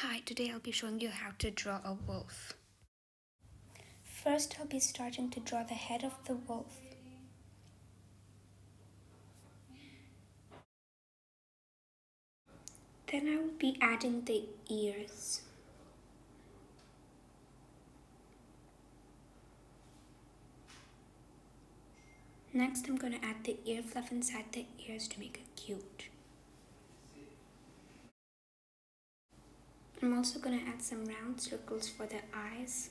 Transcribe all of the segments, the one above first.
Hi, today I'll be showing you how to draw a wolf. First, I'll be starting to draw the head of the wolf. Then I will be adding the ears. Next, I'm going to add the ear fluff inside the ears to make it cute. I'm also going to add some round circles for the eyes.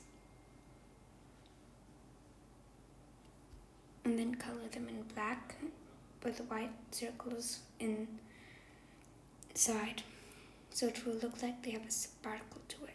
And then color them in black with white circles inside. So it will look like they have a sparkle to it.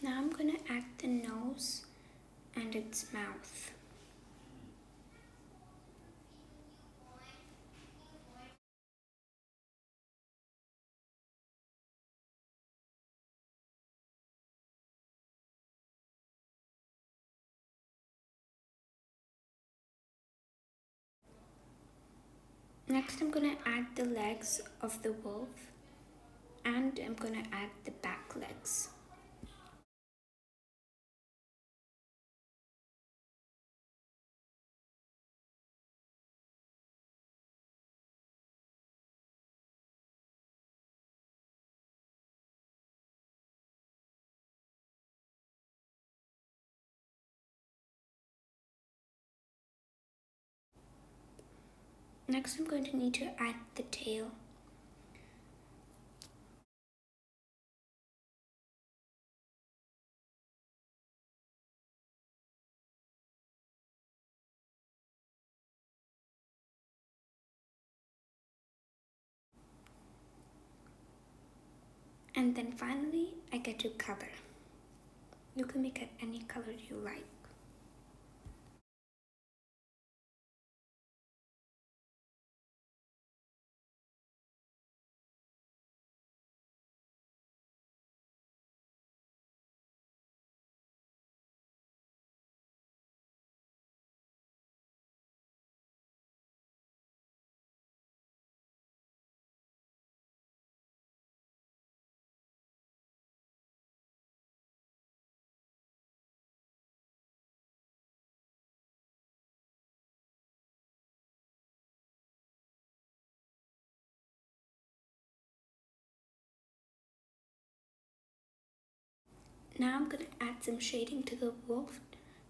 Now I'm going to add the nose and its mouth. Next, I'm going to add the legs of the wolf and I'm going to add the back legs. Next, I'm going to need to add the tail. And then finally, I get to color. You can make it any color you like. Now I'm going to add some shading to the wolf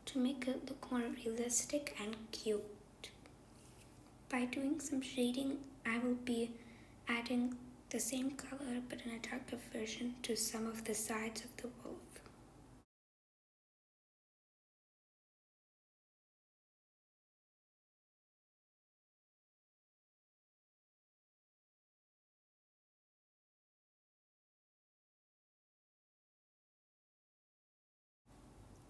to make it look more realistic and cute. By doing some shading, I will be adding the same color but in a darker version to some of the sides of the wolf.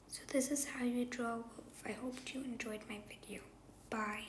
So this is how you draw a wolf. I hope you enjoyed my video. Bye.